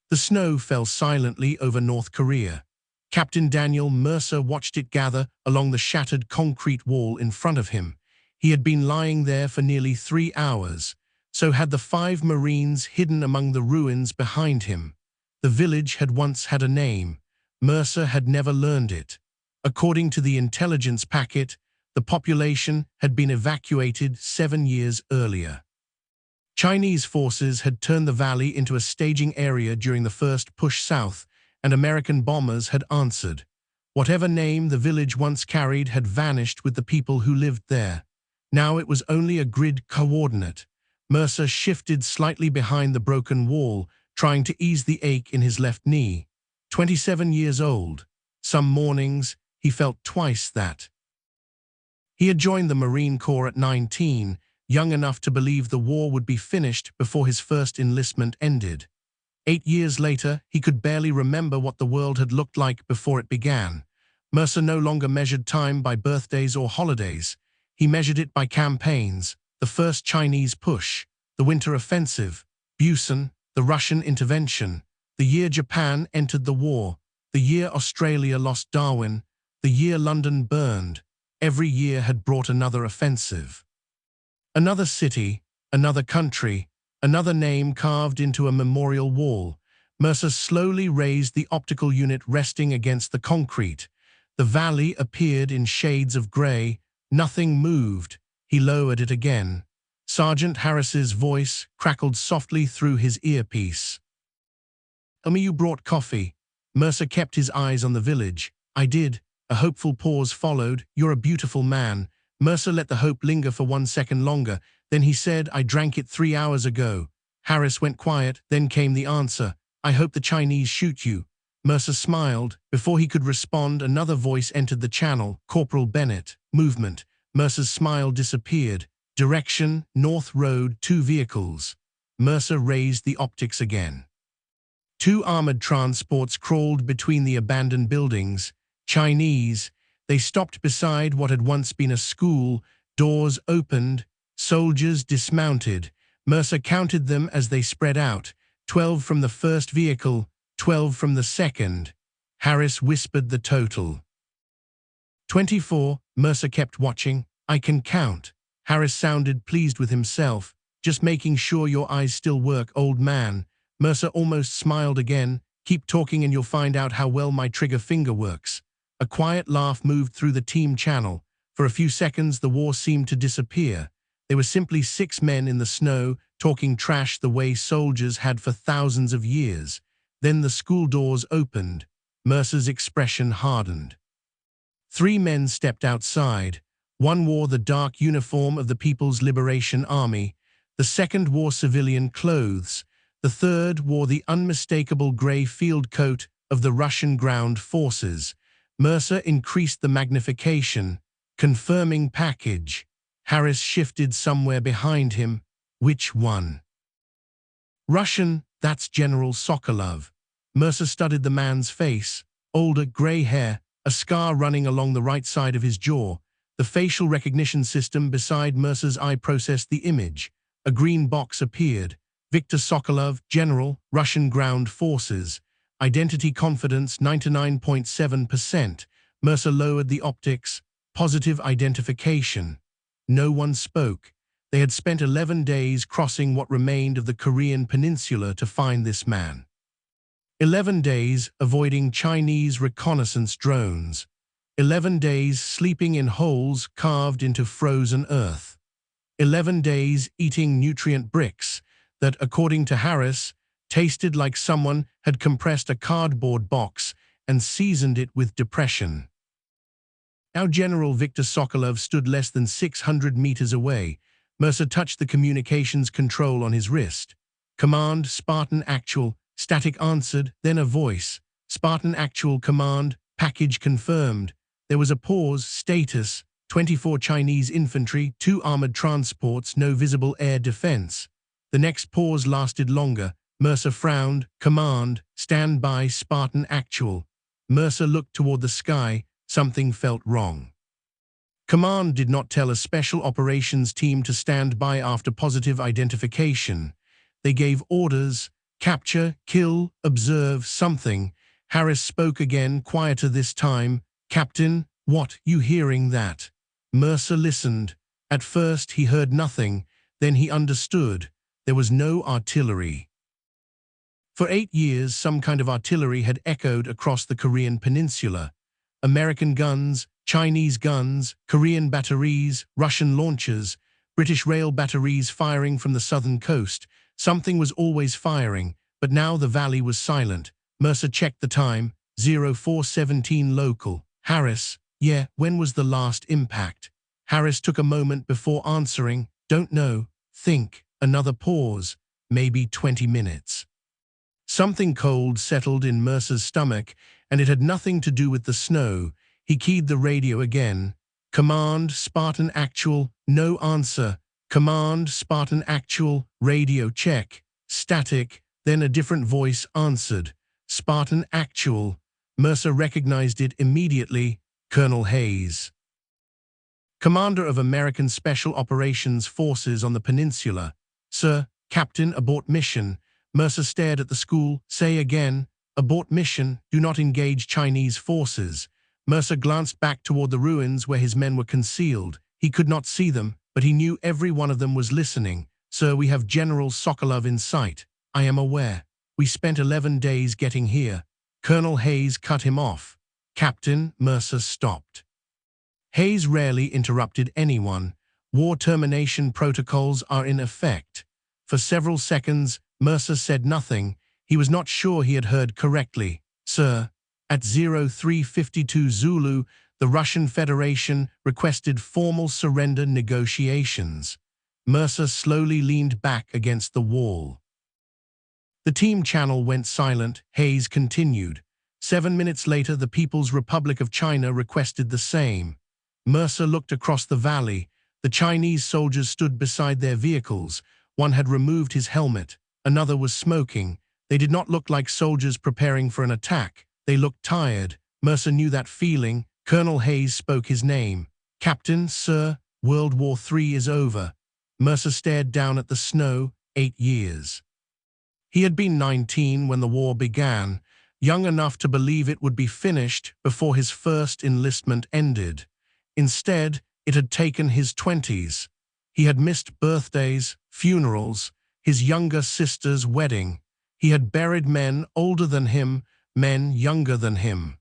The snow fell silently over North Korea. Captain Daniel Mercer watched it gather along the shattered concrete wall in front of him. He had been lying there for nearly 3 hours. So had the 5 Marines hidden among the ruins behind him. The village had once had a name. Mercer had never learned it. According to the intelligence packet, the population had been evacuated 7 years earlier. Chinese forces had turned the valley into a staging area during the first push south, and American bombers had answered. Whatever name the village once carried had vanished with the people who lived there. Now it was only a grid coordinate. Mercer shifted slightly behind the broken wall, trying to ease the ache in his left knee. 27 years old. Some mornings, he felt twice that. He had joined the Marine Corps at 19, young enough to believe the war would be finished before his first enlistment ended. 8 years later, he could barely remember what the world had looked like before it began. Mercer no longer measured time by birthdays or holidays. He measured it by campaigns. The first Chinese push, the Winter Offensive, Busan, the Russian intervention, the year Japan entered the war, the year Australia lost Darwin, the year London burned. Every year had brought another offensive. Another city, another country, another name carved into a memorial wall. Mercer slowly raised the optical unit resting against the concrete. The valley appeared in shades of grey. Nothing moved. He lowered it again. Sergeant Harris's voice crackled softly through his earpiece. "Tell me you brought coffee." Mercer kept his eyes on the village. "I did." A hopeful pause followed. "You're a beautiful man." Mercer let the hope linger for 1 second longer. Then he said, "I drank it 3 hours ago." Harris went quiet. Then came the answer. "I hope the Chinese shoot you." Mercer smiled. Before he could respond, another voice entered the channel. "Corporal Bennett. Movement." Mercer's smile disappeared. "Direction, North Road, 2 vehicles." Mercer raised the optics again. 2 armored transports crawled between the abandoned buildings. Chinese. They stopped beside what had once been a school. Doors opened. Soldiers dismounted. Mercer counted them as they spread out. 12 from the first vehicle, 12 from the second. Harris whispered the total. 24. Mercer kept watching. "I can count." Harris sounded pleased with himself. "Just making sure your eyes still work, old man." Mercer almost smiled again. "Keep talking and you'll find out how well my trigger finger works." A quiet laugh moved through the team channel. For a few seconds, the war seemed to disappear. They were simply 6 men in the snow, talking trash the way soldiers had for thousands of years. Then the school doors opened. Mercer's expression hardened. 3 men stepped outside. One wore the dark uniform of the People's Liberation Army. The second wore civilian clothes. The third wore the unmistakable gray field coat of the Russian ground forces. Mercer increased the magnification. "Confirming package." Harris shifted somewhere behind him. "Which one?" "Russian, that's General Sokolov." Mercer studied the man's face. Older, gray hair, a scar running along the right side of his jaw. The facial recognition system beside Mercer's eye processed the image. A green box appeared. "Viktor Sokolov, General, Russian Ground Forces. Identity confidence 99.7%. Mercer lowered the optics. "Positive identification." No one spoke. They had spent 11 days crossing what remained of the Korean peninsula to find this man. 11 days avoiding Chinese reconnaissance drones. 11 days sleeping in holes carved into frozen earth. 11 days eating nutrient bricks that, according to Harris, tasted like someone had compressed a cardboard box and seasoned it with depression. Now General Viktor Sokolov stood less than 600 meters away. Mercer touched the communications control on his wrist. "Command, Spartan Actual." Static answered, then a voice. "Spartan Actual, command, package confirmed." There was a pause. Status: 24 Chinese infantry, 2 armored transports, no visible air defense. The next pause lasted longer. Mercer frowned. "Command, stand by, Spartan Actual." Mercer looked toward the sky. Something felt wrong. Command did not tell a special operations team to stand by after positive identification. They gave orders. Capture, kill, observe, something. Harris spoke again, quieter this time. Captain, what, you hearing that? Mercer listened. At first he heard nothing, then he understood. There was no artillery. For 8 years, some kind of artillery had echoed across the Korean peninsula. American guns, Chinese guns, Korean batteries, Russian launchers, British rail batteries firing from the southern coast. Something was always firing, but now the valley was silent. Mercer checked the time, 0417 local. Harris, yeah, when was the last impact? Harris took a moment before answering, don't know, think, another pause, maybe 20 minutes. Something cold settled in Mercer's stomach, and it had nothing to do with the snow. He keyed the radio again. Command, Spartan Actual, no answer. Command, Spartan Actual, radio check. Static, then a different voice answered. Spartan Actual. Mercer recognized it immediately. Colonel Hayes, commander of American Special Operations Forces on the peninsula. Sir, Captain, abort mission. Mercer stared at the school. Say again, abort mission, do not engage Chinese forces. Mercer glanced back toward the ruins where his men were concealed. He could not see them, but he knew every one of them was listening. Sir, we have General Sokolov in sight. I am aware. We spent 11 days getting here. Colonel Hayes cut him off. Captain, Mercer stopped. Hayes rarely interrupted anyone. War termination protocols are in effect. For several seconds, Mercer said nothing. He was not sure he had heard correctly. Sir, at 0352 Zulu, the Russian Federation requested formal surrender negotiations. Mercer slowly leaned back against the wall. The team channel went silent. Hayes continued. 7 minutes later, the People's Republic of China requested the same. Mercer looked across the valley. The Chinese soldiers stood beside their vehicles. One had removed his helmet. Another was smoking. They did not look like soldiers preparing for an attack. They looked tired. Mercer knew that feeling. Colonel Hayes spoke his name. Captain, sir, World War III is over. Mercer stared down at the snow. 8 years. He had been 19 when the war began, young enough to believe it would be finished before his first enlistment ended. Instead, it had taken his 20s. He had missed birthdays, funerals, his younger sister's wedding. He had buried men older than him, men younger than him.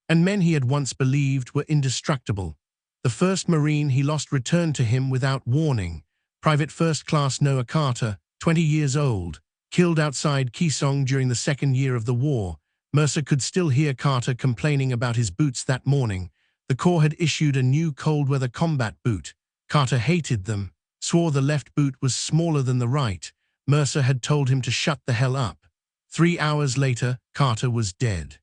And men he had once believed were indestructible. The first Marine he lost returned to him without warning. Private First Class Noah Carter, 20 years old, killed outside Keesong during the second year of the war. Mercer could still hear Carter complaining about his boots that morning. The Corps had issued a new cold-weather combat boot. Carter hated them, swore the left boot was smaller than the right. Mercer had told him to shut the hell up. 3 hours later, Carter was dead.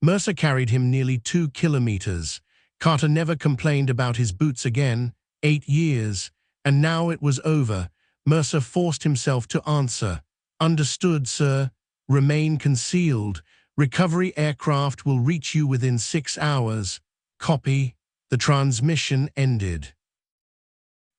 Mercer carried him nearly 2 kilometers. Carter never complained about his boots again. 8 years. And now it was over. Mercer forced himself to answer. Understood, sir. Remain concealed. Recovery aircraft will reach you within 6 hours. Copy. The transmission ended.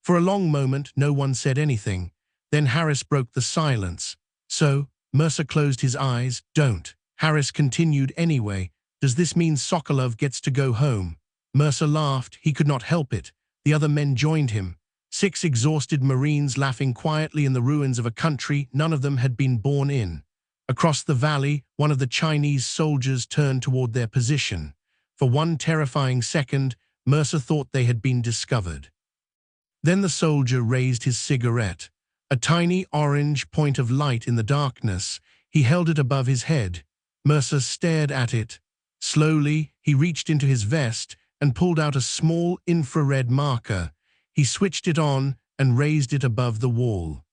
For a long moment, no one said anything. Then Harris broke the silence. So, Mercer closed his eyes. Don't. Harris continued anyway. Does this mean Sokolov gets to go home? Mercer laughed. He could not help it. The other men joined him. 6 exhausted Marines laughing quietly in the ruins of a country none of them had been born in. Across the valley, one of the Chinese soldiers turned toward their position. For one terrifying second, Mercer thought they had been discovered. Then the soldier raised his cigarette. A tiny orange point of light in the darkness. He held it above his head. Mercer stared at it. Slowly, he reached into his vest and pulled out a small infrared marker. He switched it on and raised it above the wall.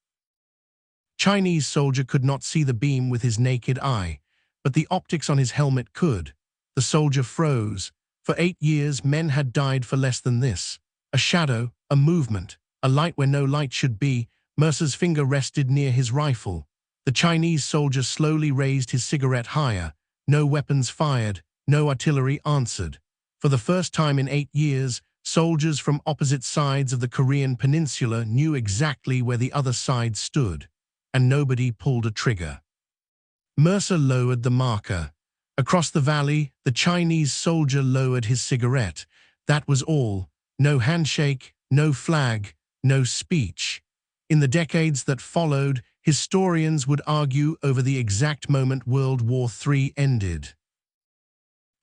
Chinese soldier could not see the beam with his naked eye, but the optics on his helmet could. The soldier froze. For 8 years, men had died for less than this. A shadow, a movement, a light where no light should be. Mercer's finger rested near his rifle. The Chinese soldier slowly raised his cigarette higher. No weapons fired, no artillery answered. For the first time in 8 years, soldiers from opposite sides of the Korean peninsula knew exactly where the other side stood. and nobody pulled a trigger. Mercer lowered the marker. Across the valley, the Chinese soldier lowered his cigarette. That was all. No handshake, no flag, no speech. In the decades that followed, historians would argue over the exact moment World War III ended.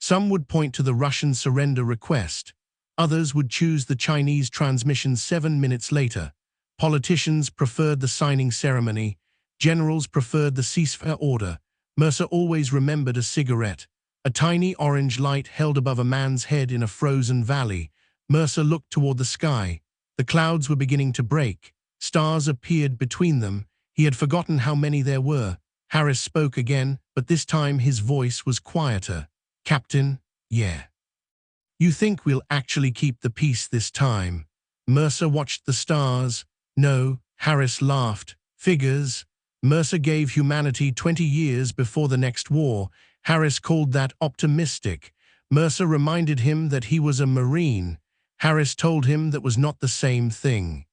Some would point to the Russian surrender request. Others would choose the Chinese transmission 7 minutes later. Politicians preferred the signing ceremony. Generals preferred the ceasefire order. Mercer always remembered a cigarette, a tiny orange light held above a man's head in a frozen valley. Mercer looked toward the sky. The clouds were beginning to break. Stars appeared between them. He had forgotten how many there were. Harris spoke again, but this time his voice was quieter. "Captain, yeah. You think we'll actually keep the peace this time?" Mercer watched the stars. "No," Harris laughed. "Figures." Mercer gave humanity 20 years before the next war. Harris called that optimistic. Mercer reminded him that he was a Marine. Harris told him that was not the same thing.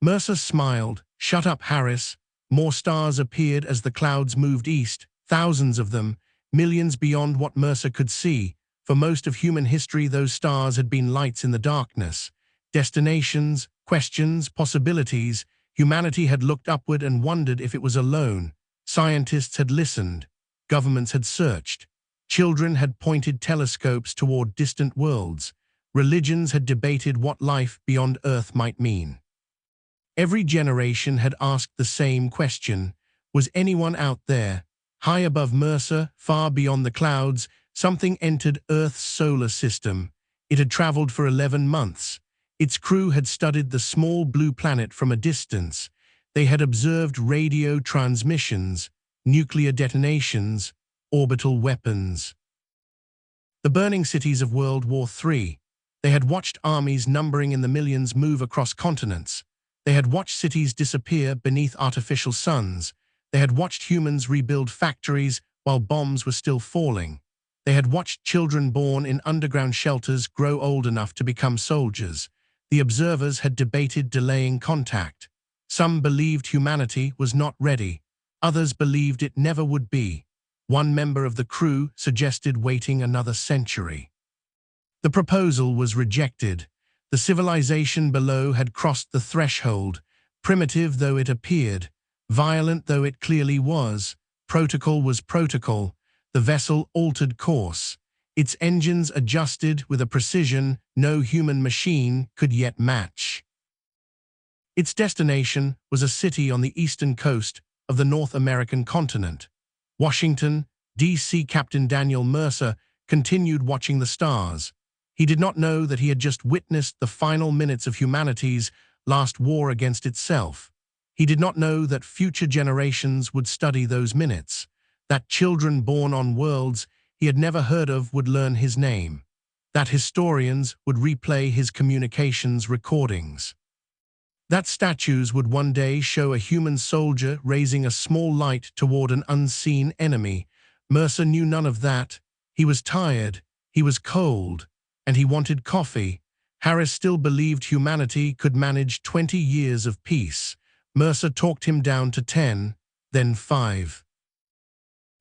Mercer smiled. "Shut up, Harris." More stars appeared as the clouds moved east, thousands of them, millions beyond what Mercer could see. For most of human history, those stars had been lights in the darkness. Destinations, questions, possibilities. Humanity had looked upward and wondered if it was alone. Scientists had listened. Governments had searched. Children had pointed telescopes toward distant worlds. Religions had debated what life beyond Earth might mean. Every generation had asked the same question: was anyone out there? High above Mercer, far beyond the clouds, something entered Earth's solar system. It had traveled for 11 months. Its crew had studied the small blue planet from a distance. They had observed radio transmissions, nuclear detonations, orbital weapons. The burning cities of World War III. They had watched armies numbering in the millions move across continents. They had watched cities disappear beneath artificial suns. They had watched humans rebuild factories while bombs were still falling. They had watched children born in underground shelters grow old enough to become soldiers. The observers had debated delaying contact. Some believed humanity was not ready. Others believed it never would be. One member of the crew suggested waiting another century. The proposal was rejected. The civilization below had crossed the threshold. Primitive though it appeared, violent though it clearly was, protocol was protocol. The vessel altered course. Its engines adjusted with a precision no human machine could yet match. Its destination was a city on the eastern coast of the North American continent. Washington, D.C. Captain Daniel Mercer continued watching the stars. He did not know that he had just witnessed the final minutes of humanity's last war against itself. He did not know that future generations would study those minutes, that children born on worlds he had never heard of would learn his name, that historians would replay his communications recordings, that statues would one day show a human soldier raising a small light toward an unseen enemy. Mercer knew none of that. He was tired, he was cold, and he wanted coffee. Harris still believed humanity could manage 20 years of peace. Mercer talked him down to 10, then 5.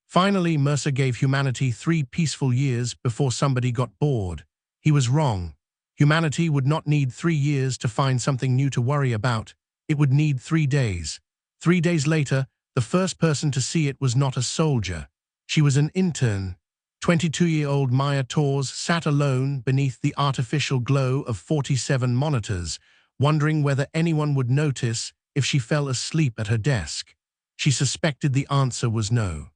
Finally, Mercer gave humanity 3 peaceful years before somebody got bored. He was wrong. Humanity would not need 3 years to find something new to worry about. It would need 3 days. 3 days later, the first person to see it was not a soldier. She was an intern. 22-year-old Maya Torres sat alone beneath the artificial glow of 47 monitors, wondering whether anyone would notice if she fell asleep at her desk. She suspected the answer was no.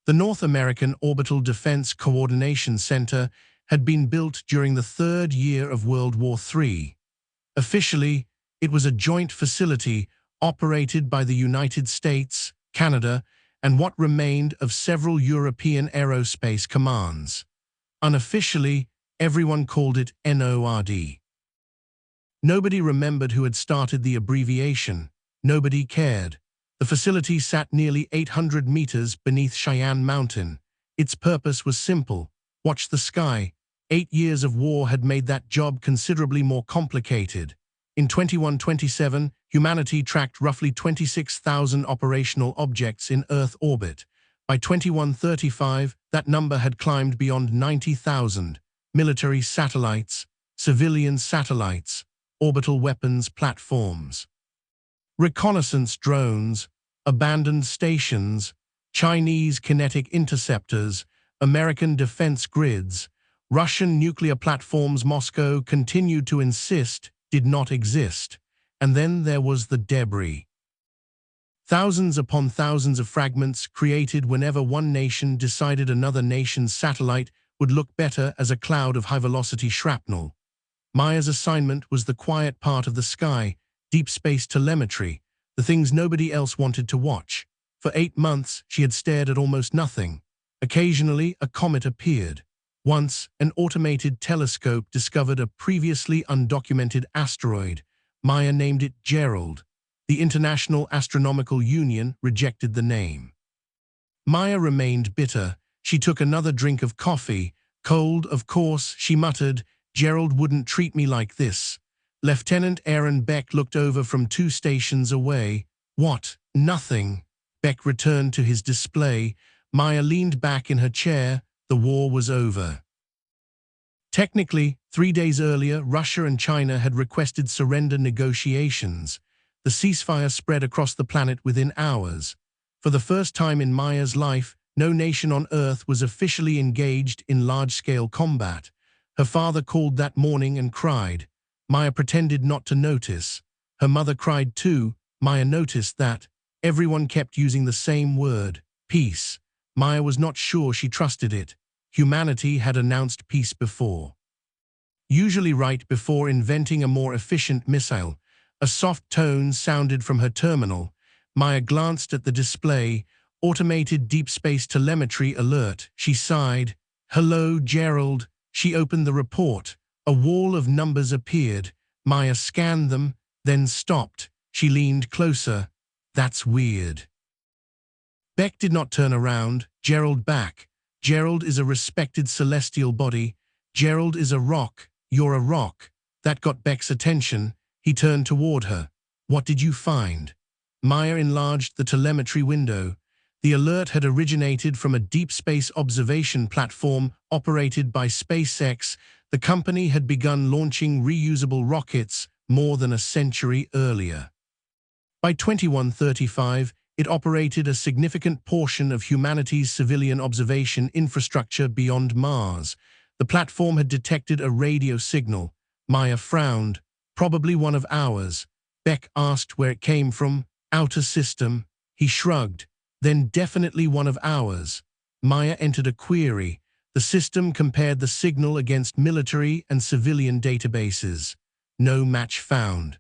The North American Orbital Defense Coordination Center had been built during the 3rd year of World War III. Officially, it was a joint facility operated by the United States, Canada, and what remained of several European aerospace commands. Unofficially, everyone called it NORD. Nobody remembered who had started the abbreviation. Nobody cared. The facility sat nearly 800 meters beneath Cheyenne Mountain. Its purpose was simple: watch the sky. 8 years of war had made that job considerably more complicated. In 2127, humanity tracked roughly 26,000 operational objects in Earth orbit. By 2135, that number had climbed beyond 90,000. Military satellites, civilian satellites, orbital weapons platforms, reconnaissance drones, abandoned stations, Chinese kinetic interceptors, American defense grids, Russian nuclear platforms Moscow continued to insist did not exist. And then there was the debris. Thousands upon thousands of fragments created whenever one nation decided another nation's satellite would look better as a cloud of high-velocity shrapnel. Maya's assignment was the quiet part of the sky, deep space telemetry, the things nobody else wanted to watch. For 8 months, she had stared at almost nothing. Occasionally, a comet appeared. Once, an automated telescope discovered a previously undocumented asteroid. Maya named it Gerald. The International Astronomical Union rejected the name. Maya remained bitter. She took another drink of coffee. Cold, of course, she muttered. Gerald wouldn't treat me like this. Lieutenant Aaron Beck looked over from 2 stations away. What? Nothing. Beck returned to his display. Maya leaned back in her chair. The war was over. Technically, 3 days earlier, Russia and China had requested surrender negotiations. The ceasefire spread across the planet within hours. For the first time in Maya's life, no nation on Earth was officially engaged in large-scale combat. Her father called that morning and cried. Maya pretended not to notice. Her mother cried too. Maya noticed that. Everyone kept using the same word, peace. Maya was not sure she trusted it. Humanity had announced peace before. Usually right before inventing a more efficient missile, a soft tone sounded from her terminal. Maya glanced at the display. Automated deep space telemetry alert. She sighed. Hello, Gerald. She opened the report. A wall of numbers appeared. Maya scanned them, then stopped. She leaned closer. That's weird. Beck did not turn around. Gerald back. Gerald is a respected celestial body. Gerald is a rock. You're a rock. That got Beck's attention. He turned toward her. What did you find? Maya enlarged the telemetry window. The alert had originated from a deep space observation platform operated by SpaceX. The company had begun launching reusable rockets more than a century earlier. By 2135, it operated a significant portion of humanity's civilian observation infrastructure beyond Mars. The platform had detected a radio signal. Maya frowned. Probably one of ours. Beck asked where it came from. Outer system. He shrugged. Then definitely one of ours. Maya entered a query. The system compared the signal against military and civilian databases. No match found.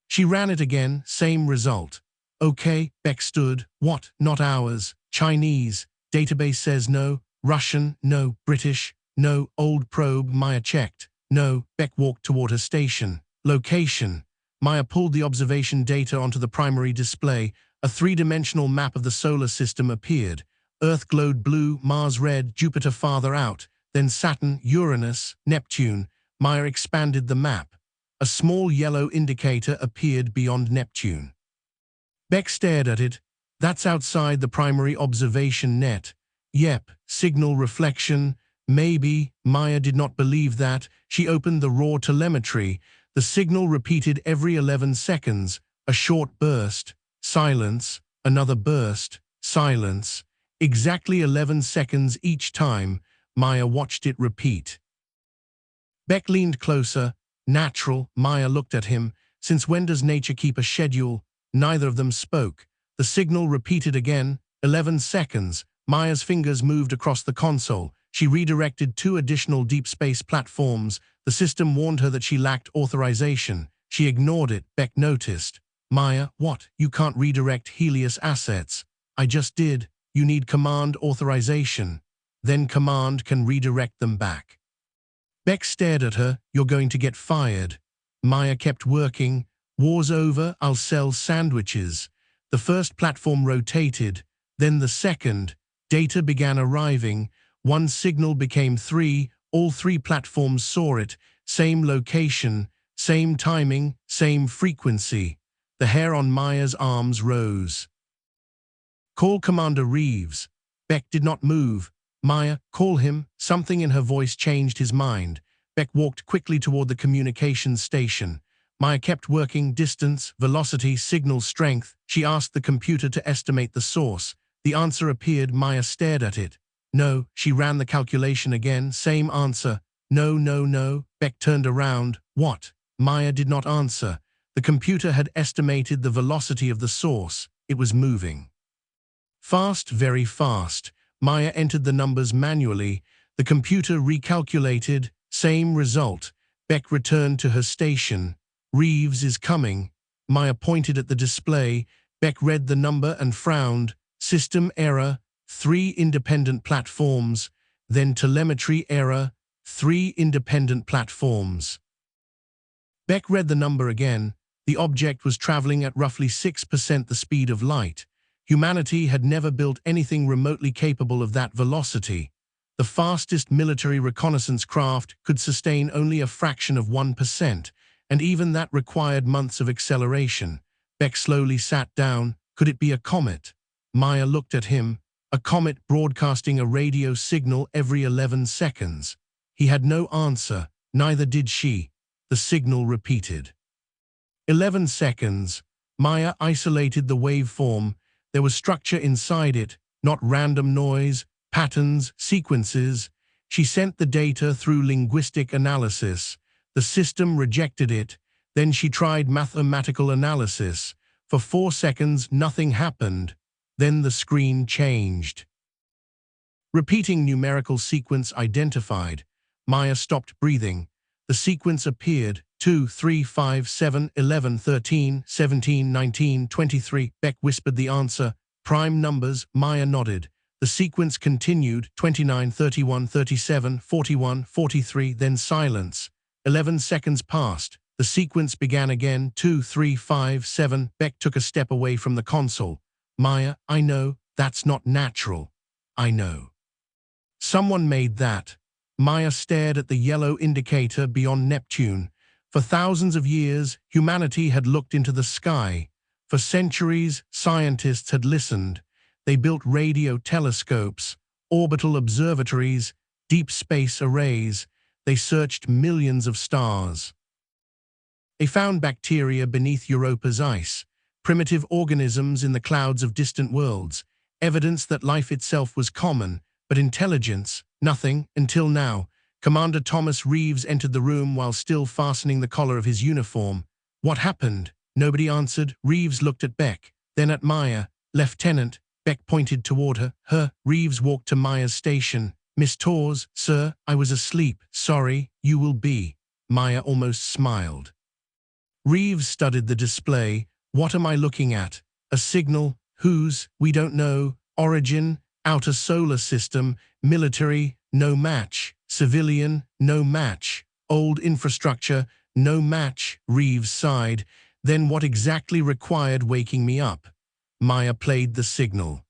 She ran it again, same result. Okay, Beck stood. What? Not ours. Chinese. Database says no. Russian. No. British. No. Old probe. Maya checked. No. Beck walked toward her station. Location. Maya pulled the observation data onto the primary display. A 3-dimensional map of the solar system appeared. Earth glowed blue, Mars red, Jupiter farther out, then Saturn, Uranus, Neptune. Maya expanded the map. A small yellow indicator appeared beyond Neptune. Beck stared at it. That's outside the primary observation net. Yep, signal reflection. Maybe. Maya did not believe that. She opened the raw telemetry. The signal repeated every 11 seconds. A short burst. Silence. Another burst. Silence. Exactly 11 seconds each time. Maya watched it repeat. Beck leaned closer. Natural. Maya looked at him. Since when does nature keep a schedule? Neither of them spoke. The signal repeated again. 11 seconds. Maya's fingers moved across the console. She redirected 2 additional deep space platforms. The system warned her that she lacked authorization. She ignored it. Beck noticed. Maya, what? You can't redirect Helios assets. I just did. You need command authorization. Then command can redirect them back. Beck stared at her. You're going to get fired. Maya kept working. War's over. I'll sell sandwiches. The first platform rotated. Then the second. Data began arriving. 1 signal became 3. All 3 platforms saw it. Same location. Same timing, same frequency. The hair on Maya's arms rose. Call Commander Reeves. Beck did not move. Maya, call him. Something in her voice changed his mind. Beck walked quickly toward the communications station. Maya kept working distance, velocity, signal strength. She asked the computer to estimate the source. The answer appeared. Maya stared at it. No, she ran the calculation again. Same answer. No, no, no. Beck turned around. What? Maya did not answer. The computer had estimated the velocity of the source. It was moving. Fast, very fast. Maya entered the numbers manually. The computer recalculated. Same result. Beck returned to her station. Reeves is coming. Maya pointed at the display. Beck read the number and frowned. System error, 3 independent platforms. Then telemetry error, 3 independent platforms. Beck read the number again. The object was traveling at roughly 6% the speed of light. Humanity had never built anything remotely capable of that velocity. The fastest military reconnaissance craft could sustain only a fraction of 1%, and even that required months of acceleration. Beck slowly sat down. Could it be a comet? Maya looked at him. A comet broadcasting a radio signal every 11 seconds. He had no answer, neither did she. The signal repeated. 11 seconds. Maya isolated the waveform. There was structure inside it, not random noise, patterns, sequences. She sent the data through linguistic analysis. The system rejected it. Then she tried mathematical analysis. For 4 seconds, nothing happened. Then the screen changed. Repeating numerical sequence identified. Maya stopped breathing. The sequence appeared. 2, 3, 5, 7, 11, 13, 17, 19, 23. Beck whispered the answer. Prime numbers. Maya nodded. The sequence continued. 29, 31, 37, 41, 43. Then silence. 11 seconds passed. The sequence began again. 2, 3, 5, 7. Beck took a step away from the console. Maya, I know. That's not natural. I know. Someone made that. Maya stared at the yellow indicator beyond Neptune. For thousands of years, humanity had looked into the sky. For centuries, scientists had listened. They built radio telescopes, orbital observatories, deep space arrays. They searched millions of stars. They found bacteria beneath Europa's ice, primitive organisms in the clouds of distant worlds, evidence that life itself was common, but intelligence, nothing, until now. Commander Thomas Reeves entered the room while still fastening the collar of his uniform. What happened? Nobody answered. Reeves looked at Beck, then at Maya. Lieutenant. Beck pointed toward her. Reeves walked to Maya's station. Miss Torres, sir, I was asleep. Sorry, you will be. Maya almost smiled. Reeves studied the display. What am I looking at? A signal? Whose? We don't know. Origin? Outer solar system. Military? No match. Civilian? No match. Old infrastructure? No match. Reeves sighed. Then what exactly required waking me up? Maya played the signal.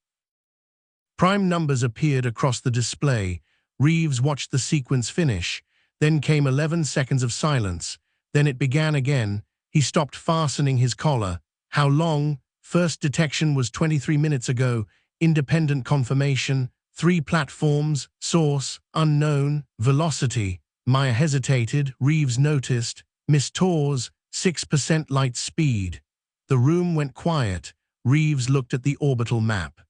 Prime numbers appeared across the display. Reeves watched the sequence finish. Then came 11 seconds of silence. Then it began again. He stopped fastening his collar. How long? First detection was 23 minutes ago. Independent confirmation. 3 platforms. Source. Unknown. Velocity. Maya hesitated. Reeves noticed. Miss Torres. 6% light speed. The room went quiet. Reeves looked at the orbital map.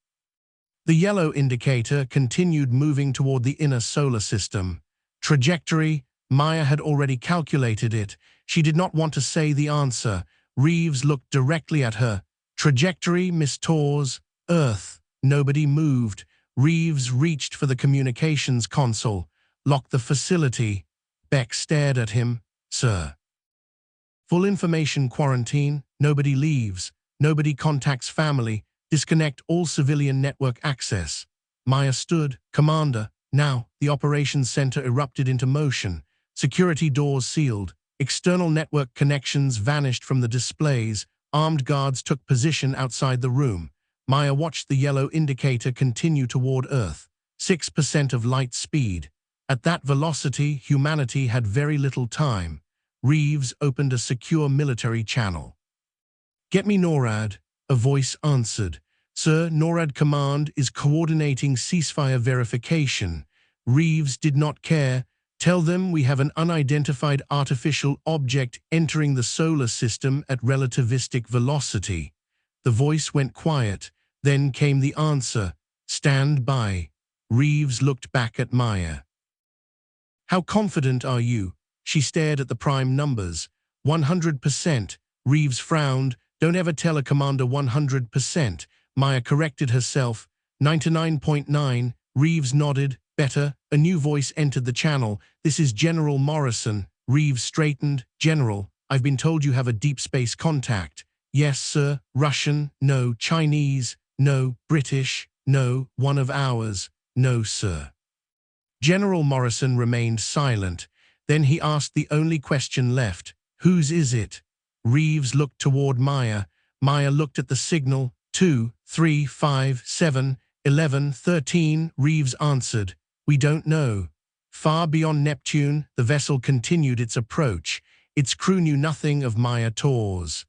The yellow indicator continued moving toward the inner solar system. Trajectory. Maya had already calculated it. She did not want to say the answer. Reeves looked directly at her. Trajectory, Miss Torres. Earth. Nobody moved. Reeves reached for the communications console. Lock the facility. Beck stared at him. Sir. Full information quarantine. Nobody leaves. Nobody contacts family. Disconnect all civilian network access. Maya stood. Commander. Now, the operations center erupted into motion. Security doors sealed. External network connections vanished from the displays. Armed guards took position outside the room. Maya watched the yellow indicator continue toward Earth. 6% of light speed. At that velocity, humanity had very little time. Reeves opened a secure military channel. "Get me NORAD," a voice answered. "Sir, NORAD Command is coordinating ceasefire verification." Reeves did not care. "Tell them we have an unidentified artificial object entering the solar system at relativistic velocity." The voice went quiet. Then came the answer, "Stand by." Reeves looked back at Maya. "How confident are you?" She stared at the prime numbers. 100%. Reeves frowned. "Don't ever tell a commander 100%. Maya corrected herself. 99.9. Reeves nodded. "Better." A new voice entered the channel. "This is General Morrison." Reeves straightened. "General, I've been told you have a deep space contact." "Yes, sir." "Russian?" "No." "Chinese?" "No." "British?" "No." "One of ours?" "No, sir." General Morrison remained silent. Then he asked the only question left. "Whose is it?" Reeves looked toward Maya. Maya looked at the signal. 2, 3, 5, 7, 11, 13. Reeves answered, "We don't know." Far beyond Neptune, the vessel continued its approach. Its crew knew nothing of Maya tours.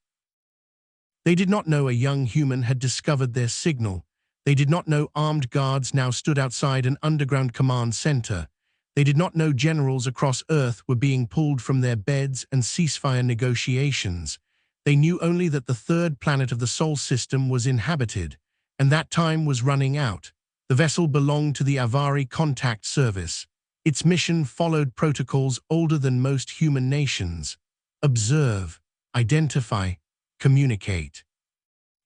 They did not know a young human had discovered their signal. They did not know armed guards now stood outside an underground command center. They did not know generals across Earth were being pulled from their beds and ceasefire negotiations. They knew only that the third planet of the Sol system was inhabited, and that time was running out. The vessel belonged to the Avari Contact Service. Its mission followed protocols older than most human nations. Observe, identify, communicate.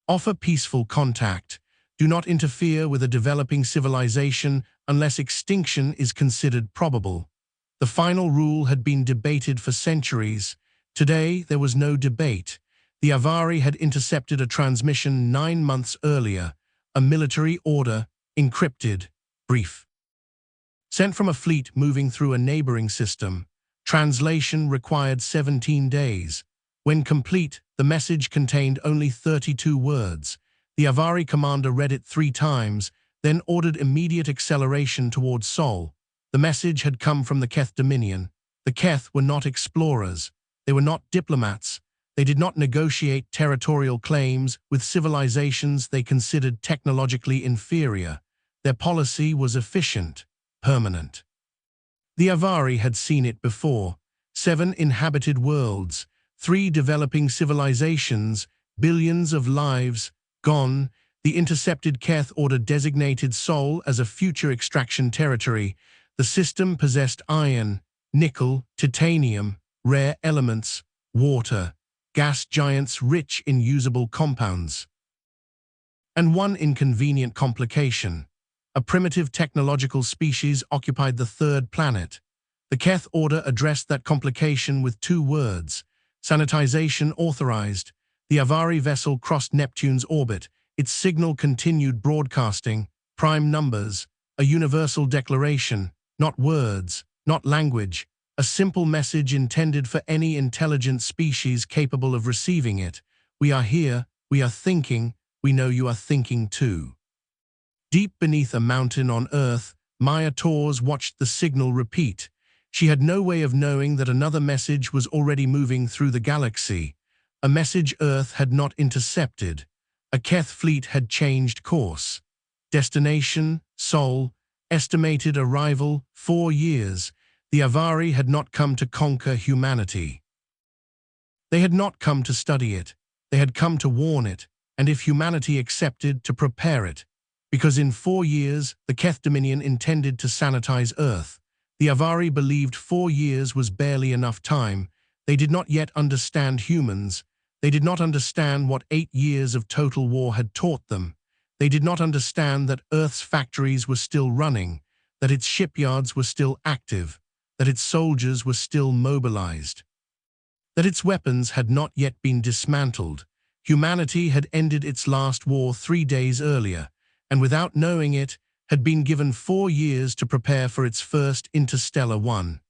Offer peaceful contact. Do not interfere with a developing civilization unless extinction is considered probable. The final rule had been debated for centuries. Today, there was no debate. The Avari had intercepted a transmission 9 months earlier, a military order, encrypted, brief. Sent from a fleet moving through a neighboring system. Translation required 17 days. When complete, the message contained only 32 words. The Avari commander read it 3 times, then ordered immediate acceleration towards Sol. The message had come from the Keth Dominion. The Keth were not explorers. They were not diplomats. They did not negotiate territorial claims with civilizations they considered technologically inferior. Their policy was efficient, permanent. The Avari had seen it before. 7 inhabited worlds, 3 developing civilizations, billions of lives gone. The intercepted Keth order designated Sol as a future extraction territory. The system possessed iron, nickel, titanium, rare elements, water, gas giants rich in usable compounds. And one inconvenient complication. A primitive technological species occupied the third planet. The Keth order addressed that complication with 2 words. Sanitization authorized. The Avari vessel crossed Neptune's orbit. Its signal continued broadcasting. Prime numbers. A universal declaration. Not words, not language. A simple message intended for any intelligent species capable of receiving it. "We are here. We are thinking. We know you are thinking too." Deep beneath a mountain on Earth, Maya Tors watched the signal repeat. She had no way of knowing that another message was already moving through the galaxy. A message Earth had not intercepted. A Keth fleet had changed course. Destination, Sol. Estimated arrival, 4 years. The Avari had not come to conquer humanity. They had not come to study it. They had come to warn it, and if humanity accepted, to prepare it. Because in 4 years, the Keth Dominion intended to sanitize Earth. The Avari believed 4 years was barely enough time. They did not yet understand humans. They did not understand what 8 years of total war had taught them. They did not understand that Earth's factories were still running, that its shipyards were still active, that its soldiers were still mobilized, that its weapons had not yet been dismantled. Humanity had ended its last war 3 days earlier, and without knowing it, had been given 4 years to prepare for its first interstellar one.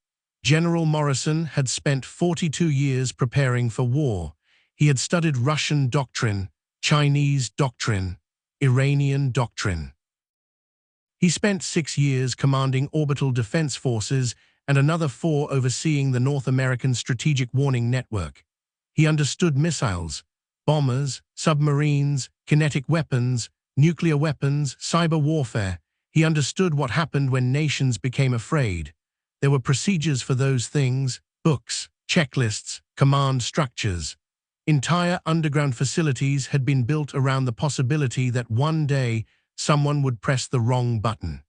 General Morrison had spent 42 years preparing for war. He had studied Russian doctrine, Chinese doctrine, Iranian doctrine. He spent 6 years commanding orbital defense forces and another 4 overseeing the North American Strategic Warning Network. He understood missiles, bombers, submarines, kinetic weapons, nuclear weapons, cyber warfare. He understood what happened when nations became afraid. There were procedures for those things, books, checklists, command structures. Entire underground facilities had been built around the possibility that one day someone would press the wrong button.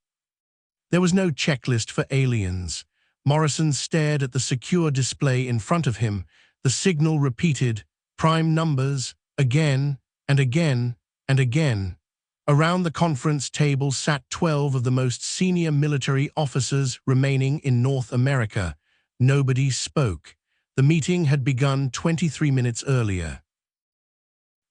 There was no checklist for aliens. Morrison stared at the secure display in front of him. The signal repeated, prime numbers, again and again and again. Around the conference table sat 12 of the most senior military officers remaining in North America. Nobody spoke. The meeting had begun 23 minutes earlier.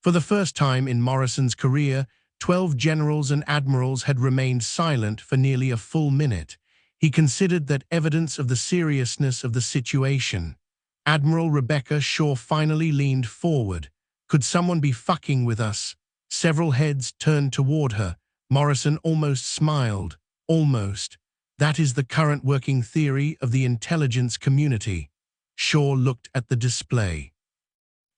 For the first time in Morrison's career, 12 generals and admirals had remained silent for nearly a full minute. He considered that evidence of the seriousness of the situation. Admiral Rebecca Shaw finally leaned forward. Could someone be fucking with us? Several heads turned toward her. Morrison almost smiled. Almost. That is the current working theory of the intelligence community. Shaw looked at the display.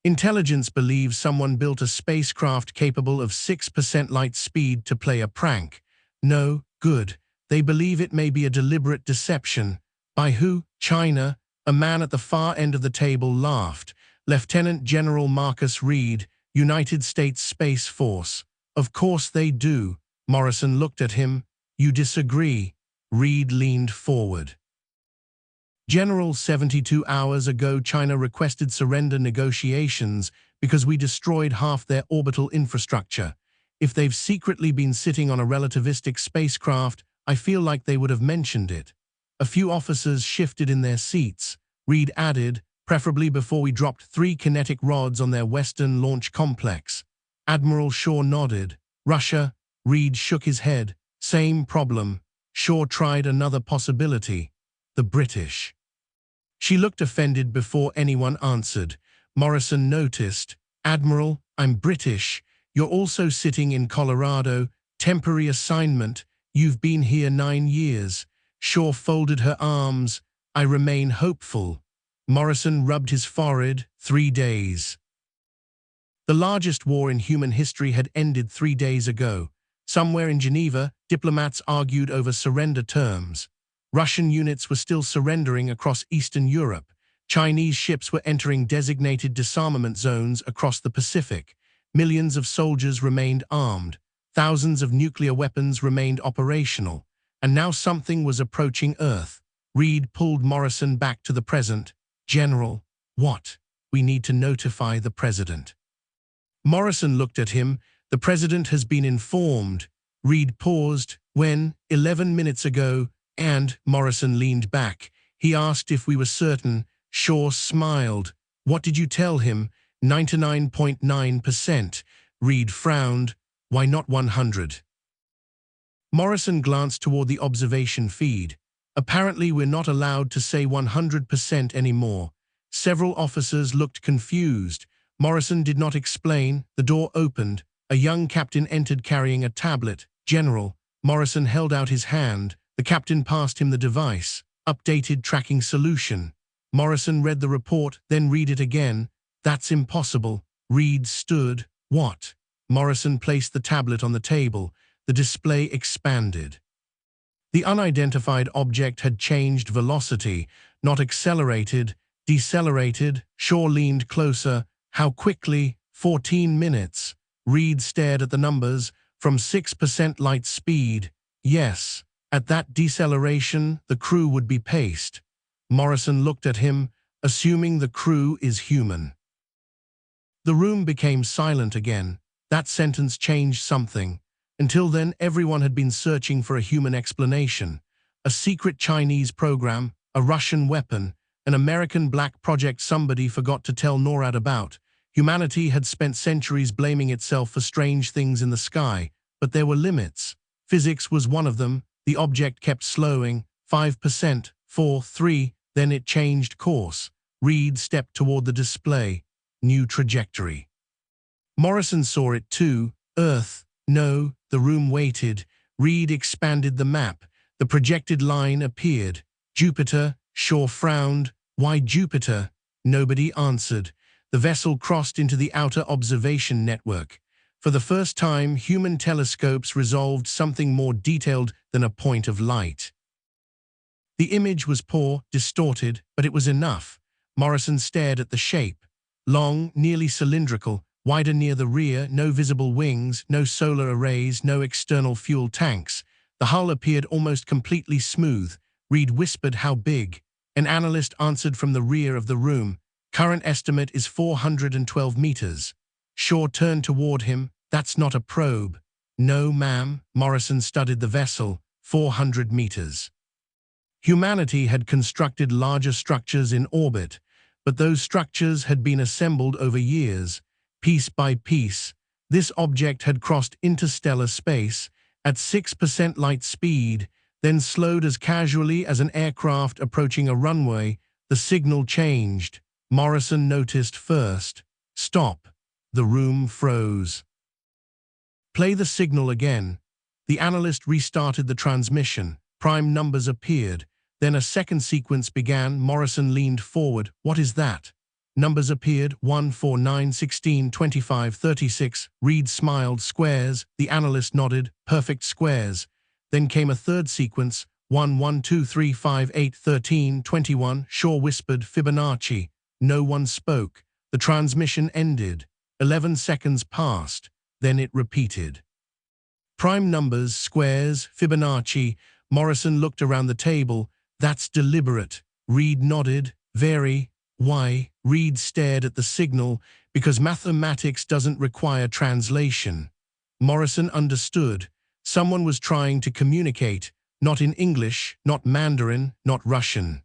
Intelligence believes someone built a spacecraft capable of 6% light speed to play a prank. No, good. They believe it may be a deliberate deception. By who? China. A man at the far end of the table laughed. Lieutenant General Marcus Reed, United States Space Force. Of course they do. Morrison looked at him. You disagree. Reed leaned forward. General, 72 hours ago China requested surrender negotiations because we destroyed half their orbital infrastructure. If they've secretly been sitting on a relativistic spacecraft, I feel like they would have mentioned it. A few officers shifted in their seats. Reed added, preferably before we dropped 3 kinetic rods on their western launch complex. Admiral Shaw nodded. Russia? Reed shook his head. Same problem. Shaw tried another possibility. The British. She looked offended before anyone answered. Morrison noticed. Admiral, I'm British. You're also sitting in Colorado. Temporary assignment. You've been here 9 years. Shaw folded her arms. I remain hopeful. Morrison rubbed his forehead. 3 days. The largest war in human history had ended 3 days ago. Somewhere in Geneva, diplomats argued over surrender terms. Russian units were still surrendering across Eastern Europe. Chinese ships were entering designated disarmament zones across the Pacific. Millions of soldiers remained armed. Thousands of nuclear weapons remained operational. And now something was approaching Earth. Reed pulled Morrison back to the present. General, what? We need to notify the President. Morrison looked at him. The President has been informed. Reed paused. When? 11 minutes ago. And, Morrison leaned back. He asked if we were certain. Shaw smiled. What did you tell him? 99.9%. Reed frowned. Why not 100? Morrison glanced toward the observation feed. Apparently we're not allowed to say 100% anymore. Several officers looked confused. Morrison did not explain. The door opened. A young captain entered carrying a tablet. General. Morrison held out his hand. The captain passed him the device. Updated tracking solution. Morrison read the report, then read it again. That's impossible. Reed stood. What? Morrison placed the tablet on the table. The display expanded. The unidentified object had changed velocity, not accelerated, decelerated. Shaw leaned closer. How quickly? 14 minutes. Reed stared at the numbers. From 6% light speed. Yes. At that deceleration, the crew would be paced. Morrison looked at him, assuming the crew is human. The room became silent again. That sentence changed something. Until then, everyone had been searching for a human explanation. A secret Chinese program, a Russian weapon, an American black project somebody forgot to tell NORAD about. Humanity had spent centuries blaming itself for strange things in the sky, but there were limits. Physics was one of them. The object kept slowing. 5%, 4, 3, then it changed course. Reed stepped toward the display. New trajectory. Morrison saw it too. Earth. No, the room waited. Reed expanded the map. The projected line appeared. Jupiter, Shaw frowned. Why Jupiter? Nobody answered. The vessel crossed into the outer observation network. For the first time, human telescopes resolved something more detailed than a point of light. The image was poor, distorted, but it was enough. Morrison stared at the shape. Long, nearly cylindrical, wider near the rear, no visible wings, no solar arrays, no external fuel tanks. The hull appeared almost completely smooth. Reed whispered, "How big?" An analyst answered from the rear of the room. "Current estimate is 412 meters. Shaw turned toward him. "That's not a probe." "No, ma'am." Morrison studied the vessel. 400 meters. Humanity had constructed larger structures in orbit, but those structures had been assembled over years, piece by piece. This object had crossed interstellar space at 6% light speed, then slowed as casually as an aircraft approaching a runway. The signal changed. Morrison noticed first. "Stop." The room froze. "Play the signal again." The analyst restarted the transmission. Prime numbers appeared. Then a second sequence began. Morrison leaned forward. "What is that?" Numbers appeared. 1, 4, 9, 16, 25, 36. Reed smiled. "Squares." The analyst nodded. "Perfect squares." Then came a third sequence. 1, 1, 2, 3, 5, 8, 13, 21. Shaw whispered, "Fibonacci." No one spoke. The transmission ended. 11 seconds passed. Then it repeated. Prime numbers, squares, Fibonacci. Morrison looked around the table. "That's deliberate." Reed nodded. "Very." "Why?" Reed stared at the signal. "Because mathematics doesn't require translation." Morrison understood. Someone was trying to communicate, not in English, not Mandarin, not Russian.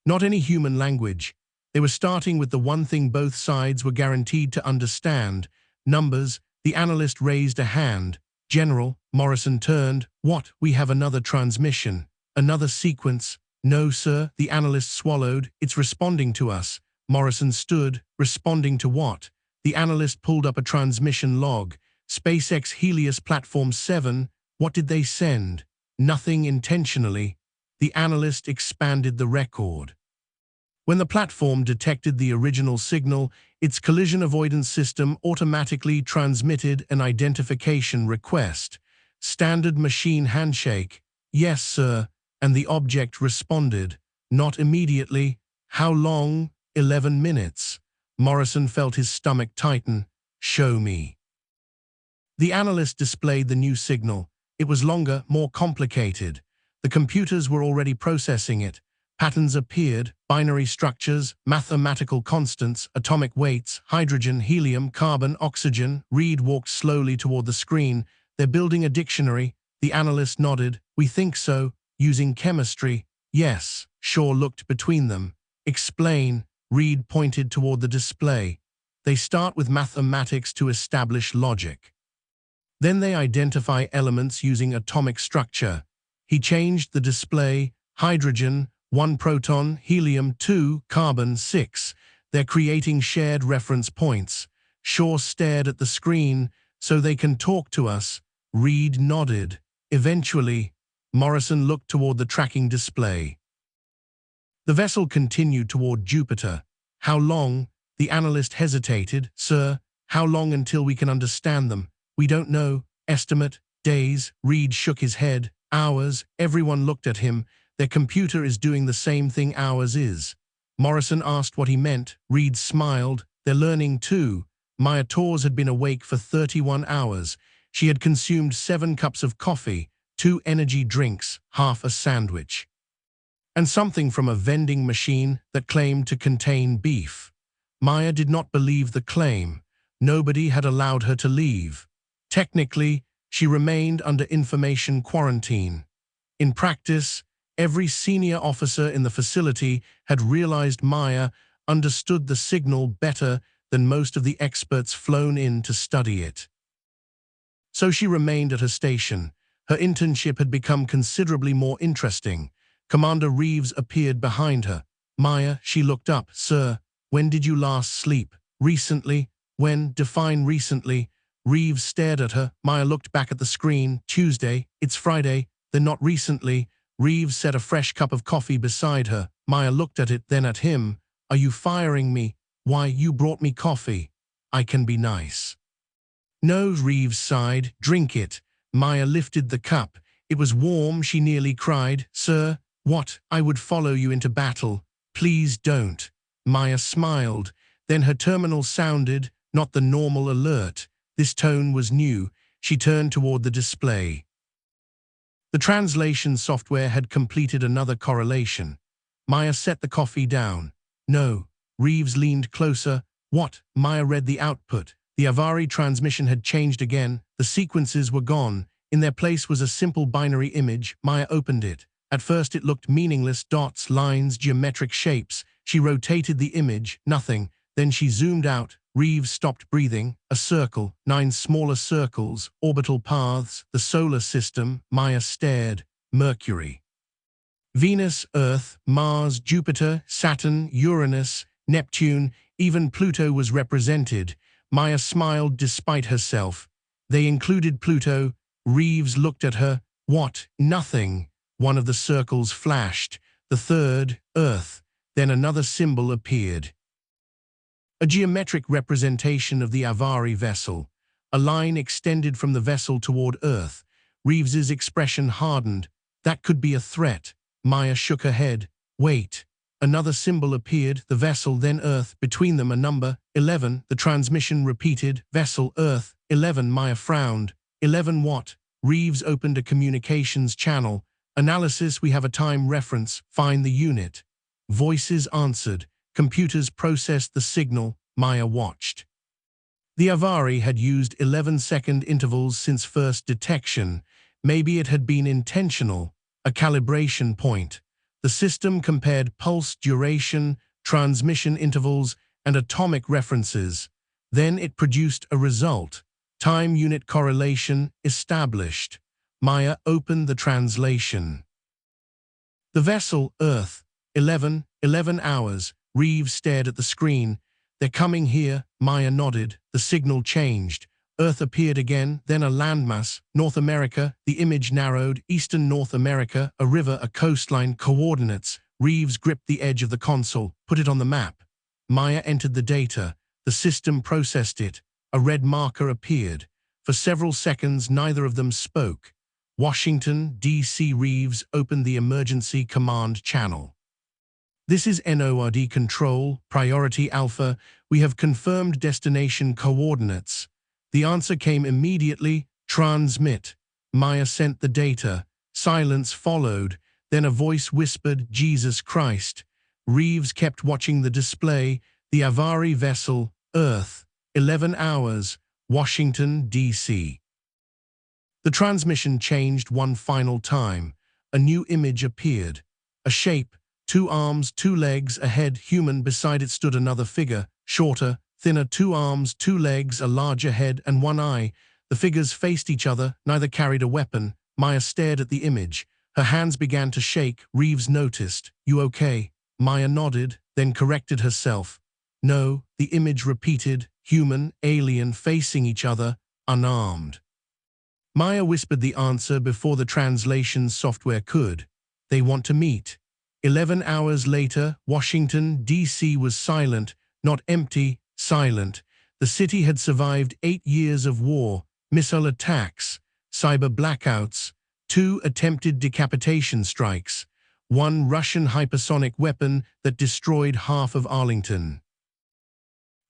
Not any human language. They were starting with the one thing both sides were guaranteed to understand. Numbers. The analyst raised a hand. "General." Morrison turned. "What? We have another transmission. Another sequence." "No, sir." The analyst swallowed. "It's responding to us." Morrison stood. "Responding to what?" The analyst pulled up a transmission log. "SpaceX Helios Platform 7. What did they send?" "Nothing intentionally." The analyst expanded the record. When the platform detected the original signal, its collision avoidance system automatically transmitted an identification request. Standard machine handshake. "Yes, sir." And the object responded. "Not immediately." "How long?" 11 minutes. Morrison felt his stomach tighten. "Show me." The analyst displayed the new signal. It was longer, more complicated. The computers were already processing it. Patterns appeared, binary structures, mathematical constants, atomic weights, hydrogen, helium, carbon, oxygen. Reed walked slowly toward the screen. "They're building a dictionary." The analyst nodded. "We think so. Using chemistry." "Yes." Shaw looked between them. "Explain." Reed pointed toward the display. "They start with mathematics to establish logic. Then they identify elements using atomic structure." He changed the display. "Hydrogen, 1 proton, helium 2, carbon 6. They're creating shared reference points." Shaw stared at the screen. "So they can talk to us." Reed nodded. "Eventually." Morrison looked toward the tracking display. The vessel continued toward Jupiter. "How long?" The analyst hesitated. "Sir, how long until we can understand them?" "We don't know." "Estimate?" "Days." Reed shook his head. "Hours." Everyone looked at him. "Their computer is doing the same thing ours is." Morrison asked what he meant. Reed smiled. "They're learning too." Maya Torres had been awake for 31 hours. She had consumed 7 cups of coffee, 2 energy drinks, half a sandwich, and something from a vending machine that claimed to contain beef. Maya did not believe the claim. Nobody had allowed her to leave. Technically, she remained under information quarantine. In practice, every senior officer in the facility had realized Maya understood the signal better than most of the experts flown in to study it. So she remained at her station. Her internship had become considerably more interesting. Commander Reeves appeared behind her. "Maya," she looked up. "Sir, when did you last sleep?" "Recently." "When? Define recently." Reeves stared at her. Maya looked back at the screen. "Tuesday." "It's Friday." "Then not recently." Reeves set a fresh cup of coffee beside her. Maya looked at it, then at him. "Are you firing me? Why, you brought me coffee. I can be nice." "No," Reeves sighed. "Drink it." Maya lifted the cup. It was warm, she nearly cried. "Sir, what? I would follow you into battle. Please don't." Maya smiled. Then her terminal sounded, not the normal alert. This tone was new. She turned toward the display. The translation software had completed another correlation. Maya set the coffee down. "No." Reeves leaned closer. "What?" Maya read the output. The Avari transmission had changed again. The sequences were gone. In their place was a simple binary image. Maya opened it. At first it looked meaningless: dots, lines, geometric shapes. She rotated the image. Nothing. Then she zoomed out. Reeves stopped breathing. A circle, 9 smaller circles, orbital paths, the solar system. Maya stared. Mercury, Venus, Earth, Mars, Jupiter, Saturn, Uranus, Neptune, even Pluto was represented. Maya smiled despite herself. They included Pluto. Reeves looked at her. "What?" "Nothing." One of the circles flashed. The third, Earth. Then another symbol appeared. A geometric representation of the Avari vessel. A line extended from the vessel toward Earth. Reeves's expression hardened. That could be a threat. Maya shook her head. "Wait." Another symbol appeared, the vessel, then Earth. Between them a number, 11. The transmission repeated, "Vessel, Earth, 11." Maya frowned. "11 what?" Reeves opened a communications channel. "Analysis, we have a time reference. Find the unit." Voices answered. Computers processed the signal. Maya watched. The Avari had used 11-second intervals since first detection. Maybe it had been intentional, a calibration point. The system compared pulse duration, transmission intervals, and atomic references. Then it produced a result. Time unit correlation established. Maya opened the translation. The vessel, Earth, 11 hours. Reeves stared at the screen. "They're coming here." Maya nodded. The signal changed. Earth appeared again, then a landmass. North America. The image narrowed. Eastern North America, a river, a coastline, coordinates. Reeves gripped the edge of the console. "Put it on the map." Maya entered the data. The system processed it. A red marker appeared. For several seconds, neither of them spoke. Washington, D.C. Reeves opened the emergency command channel. "This is NORD Control, Priority Alpha. We have confirmed destination coordinates." The answer came immediately. "Transmit." Maya sent the data. Silence followed. Then a voice whispered, "Jesus Christ." Reeves kept watching the display. The Avari vessel, Earth, 11 hours, Washington, D.C. The transmission changed one final time. A new image appeared. A shape. 2 arms, 2 legs, a head, human. Beside it stood another figure, shorter, thinner, 2 arms, 2 legs, a larger head, and 1 eye. The figures faced each other, neither carried a weapon. Maya stared at the image. Her hands began to shake. Reeves noticed. "You okay?" Maya nodded, then corrected herself. "No." The image repeated, human, alien, facing each other, unarmed. Maya whispered the answer before the translation software could. "They want to meet." 11 hours later, Washington, D.C. was silent, not empty, silent. The city had survived 8 years of war, missile attacks, cyber blackouts, 2 attempted decapitation strikes, 1 Russian hypersonic weapon that destroyed half of Arlington.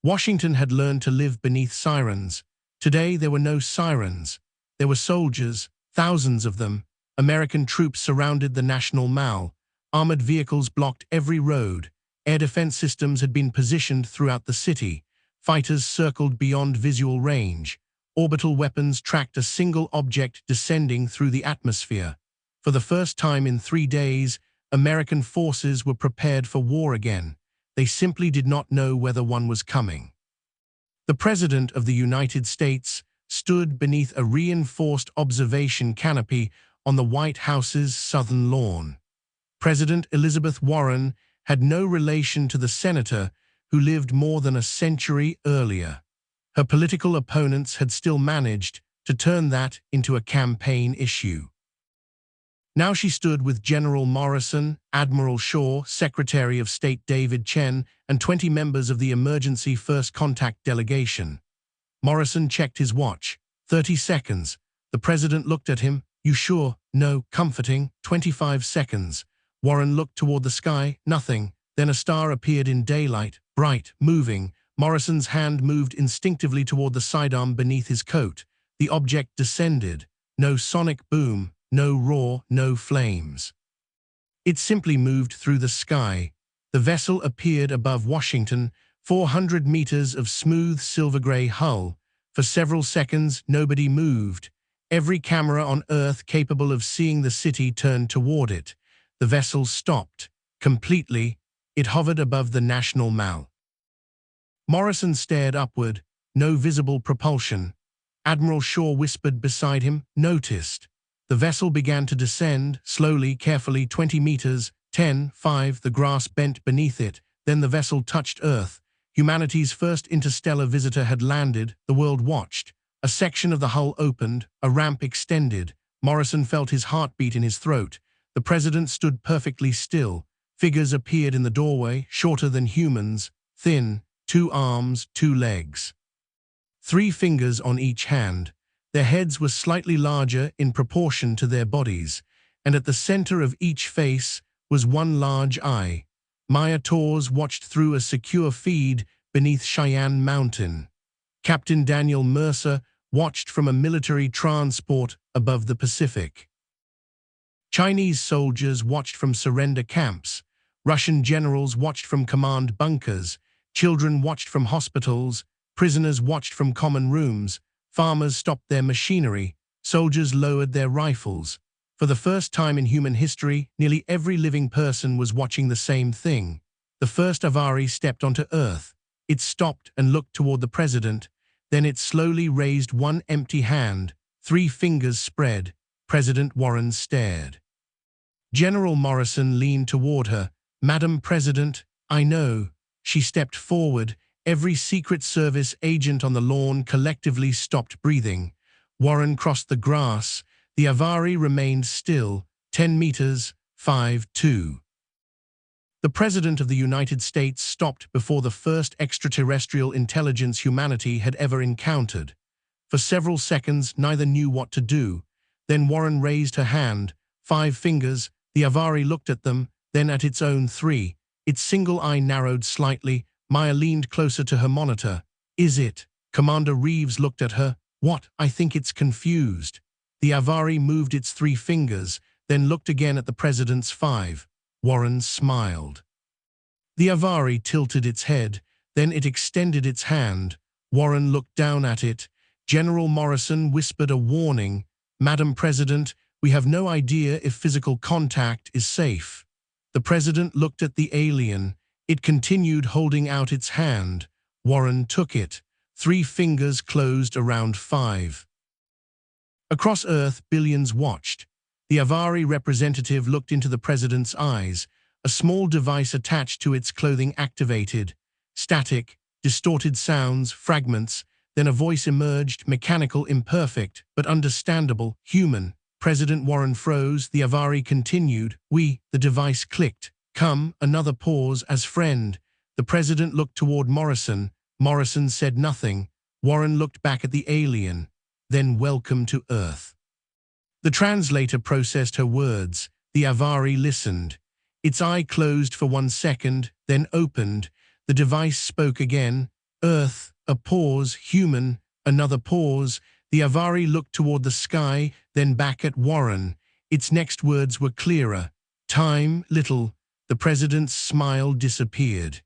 Washington had learned to live beneath sirens. Today there were no sirens. There were soldiers, thousands of them. American troops surrounded the National Mall. Armored vehicles blocked every road. Air defense systems had been positioned throughout the city. Fighters circled beyond visual range. Orbital weapons tracked a single object descending through the atmosphere. For the first time in 3 days, American forces were prepared for war again. They simply did not know whether one was coming. The President of the United States stood beneath a reinforced observation canopy on the White House's southern lawn. President Elizabeth Warren had no relation to the senator who lived more than a century earlier. Her political opponents had still managed to turn that into a campaign issue. Now she stood with General Morrison, Admiral Shaw, Secretary of State David Chen, and 20 members of the emergency first contact delegation. Morrison checked his watch. 30 seconds. The president looked at him. You sure? No. Comforting. 25 seconds. Warren looked toward the sky. Nothing. Then a star appeared in daylight, bright, moving. Morrison's hand moved instinctively toward the sidearm beneath his coat. The object descended. No sonic boom, no roar, no flames. It simply moved through the sky. The vessel appeared above Washington, 400 meters of smooth silver-gray hull. For several seconds, nobody moved. Every camera on Earth capable of seeing the city turned toward it. The vessel stopped. Completely, it hovered above the National Mall. Morrison stared upward. No visible propulsion. Admiral Shaw whispered beside him, noticed. The vessel began to descend, slowly, carefully, 20 meters, 10, 5, the grass bent beneath it. Then the vessel touched Earth. Humanity's first interstellar visitor had landed. The world watched. A section of the hull opened, a ramp extended. Morrison felt his heartbeat in his throat. The president stood perfectly still. Figures appeared in the doorway, shorter than humans, thin, 2 arms, 2 legs. 3 fingers on each hand. Their heads were slightly larger in proportion to their bodies, and at the center of each face was one large eye. Maya Torres watched through a secure feed beneath Cheyenne Mountain. Captain Daniel Mercer watched from a military transport above the Pacific. Chinese soldiers watched from surrender camps. Russian generals watched from command bunkers. Children watched from hospitals. Prisoners watched from common rooms. Farmers stopped their machinery. Soldiers lowered their rifles. For the first time in human history, nearly every living person was watching the same thing. The first Avari stepped onto Earth. It stopped and looked toward the president. Then it slowly raised one empty hand, 3 fingers spread. President Warren stared. General Morrison leaned toward her. Madam President, I know. She stepped forward. Every Secret Service agent on the lawn collectively stopped breathing. Warren crossed the grass. The Avari remained still, 10 meters, 5-2. The President of the United States stopped before the first extraterrestrial intelligence humanity had ever encountered. For several seconds, neither knew what to do. Then Warren raised her hand, 5 fingers. The Avari looked at them, then at its own 3. Its single eye narrowed slightly. Maya leaned closer to her monitor. Is it? Commander Reeves looked at her. What? I think it's confused. The Avari moved its 3 fingers, then looked again at the president's 5. Warren smiled. The Avari tilted its head, then it extended its hand. Warren looked down at it. General Morrison whispered a warning. Madam President, we have no idea if physical contact is safe. The president looked at the alien. It continued holding out its hand. Warren took it. 3 fingers closed around 5. Across Earth, billions watched. The Avari representative looked into the president's eyes. A small device attached to its clothing activated. Static, distorted sounds, fragments. Then a voice emerged, mechanical, imperfect, but understandable, human. President Warren froze. The Avari continued. The device clicked. Come, another pause, as friend. The president looked toward Morrison. Morrison said nothing. Warren looked back at the alien. Then welcome to Earth. The translator processed her words. The Avari listened. Its eye closed for 1 second, then opened. The device spoke again. Earth, a pause, human, another pause. The Avari looked toward the sky, then back at Warren. Its next words were clearer. Time, little. The president's smile disappeared.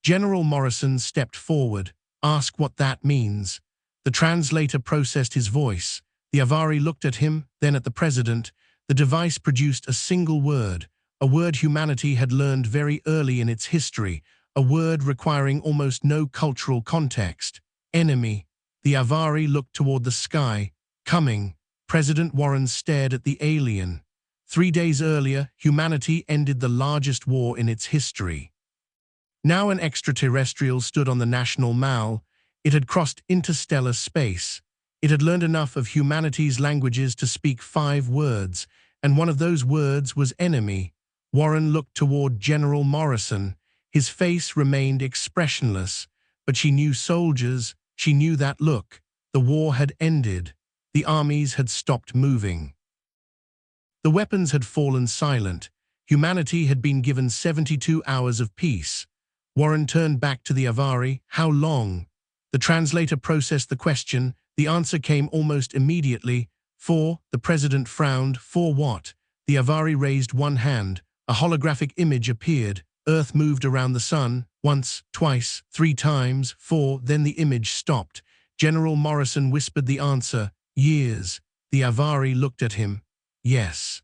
General Morrison stepped forward. Ask what that means. The translator processed his voice. The Avari looked at him, then at the president. The device produced a single word, a word humanity had learned very early in its history, a word requiring almost no cultural context. Enemy. The Avari looked toward the sky. Coming. President Warren stared at the alien. 3 days earlier, humanity ended the largest war in its history. Now an extraterrestrial stood on the National Mall. It had crossed interstellar space. It had learned enough of humanity's languages to speak 5 words. and one of those words was enemy. Warren looked toward General Morrison. His face remained expressionless, but she knew soldiers, she knew that look. The war had ended. The armies had stopped moving. The weapons had fallen silent. Humanity had been given 72 hours of peace. Warren turned back to the Avari. How long? The translator processed the question. The answer came almost immediately. 4. The president frowned. 4 what? The Avari raised one hand. A holographic image appeared. Earth moved around the sun. Once, twice, 3 times. 4. Then the image stopped. General Morrison whispered the answer. Years. The Avari looked at him. Yes.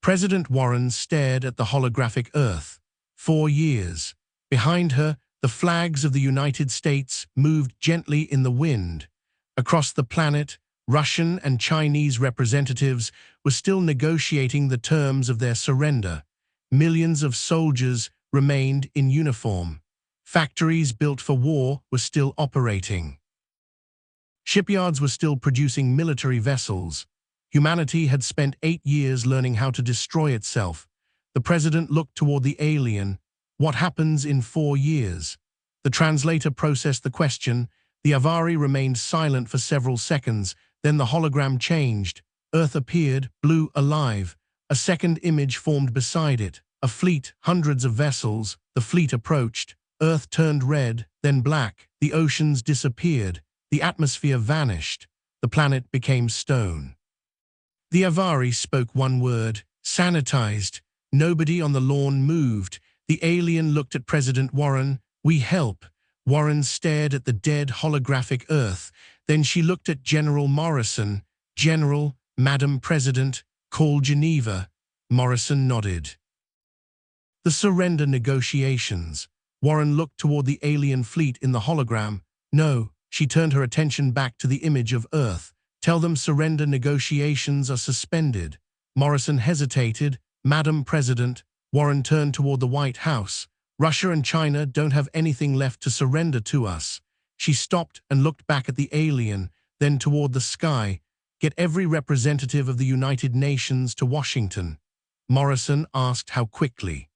President Warren stared at the holographic Earth. 4 years. Behind her, the flags of the United States moved gently in the wind. Across the planet, Russian and Chinese representatives were still negotiating the terms of their surrender. Millions of soldiers remained in uniform. Factories built for war were still operating. Shipyards were still producing military vessels. Humanity had spent 8 years learning how to destroy itself. The president looked toward the alien. What happens in 4 years? The translator processed the question. The Avari remained silent for several seconds. Then the hologram changed. Earth appeared, blue, alive. A second image formed beside it. A fleet, hundreds of vessels. The fleet approached. Earth turned red, then black. The oceans disappeared. The atmosphere vanished. The planet became stone. The Avari spoke one word. Sanitized. Nobody on the lawn moved. The alien looked at President Warren. We help. Warren stared at the dead holographic Earth. Then she looked at General Morrison. General, Madam President, call Geneva. Morrison nodded. The surrender negotiations. Warren looked toward the alien fleet in the hologram. No, she turned her attention back to the image of Earth. Tell them surrender negotiations are suspended. Morrison hesitated. Madam President. Warren turned toward the White House. Russia and China don't have anything left to surrender to us. She stopped and looked back at the alien, then toward the sky. Get every representative of the United Nations to Washington. Morrison asked how quickly.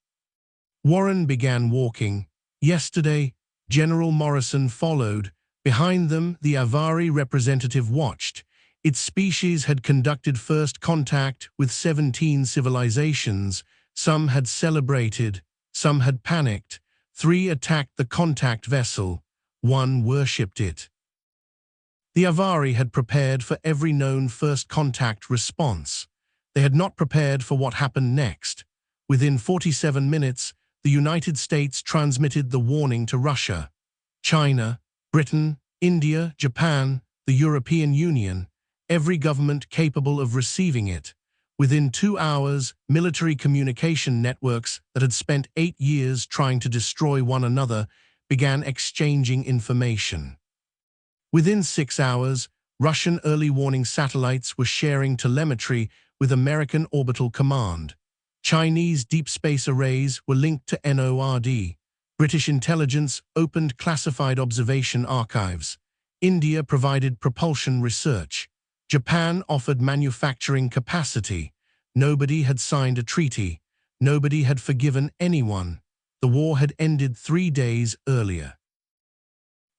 Warren began walking. Yesterday, General Morrison followed. Behind them, the Avari representative watched. Its species had conducted first contact with 17 civilizations. Some had celebrated, some had panicked. 3 attacked the contact vessel. 1 worshipped it. The Avari had prepared for every known first contact response. They had not prepared for what happened next. Within 47 minutes, the United States transmitted the warning to Russia, China, Britain, India, Japan, the European Union, every government capable of receiving it. Within 2 hours, military communication networks that had spent 8 years trying to destroy one another began exchanging information. Within 6 hours, Russian early warning satellites were sharing telemetry with American Orbital Command. Chinese deep space arrays were linked to NORD. British intelligence opened classified observation archives. India provided propulsion research. Japan offered manufacturing capacity. Nobody had signed a treaty. Nobody had forgiven anyone. The war had ended 3 days earlier.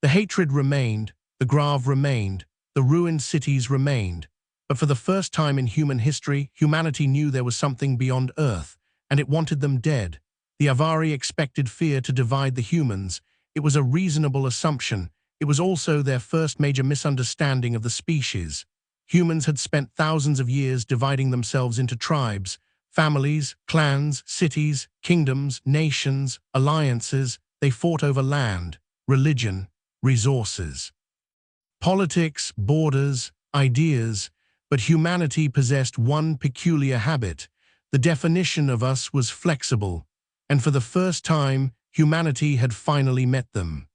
The hatred remained, the grave remained, the ruined cities remained. But for the first time in human history, humanity knew there was something beyond Earth, and it wanted them dead. The Avari expected fear to divide the humans. It was a reasonable assumption. It was also their first major misunderstanding of the species. Humans had spent thousands of years dividing themselves into tribes, families, clans, cities, kingdoms, nations, alliances. They fought over land, religion, resources, politics, borders, ideas. But humanity possessed one peculiar habit. The definition of us was flexible, and for the first time, humanity had finally met them.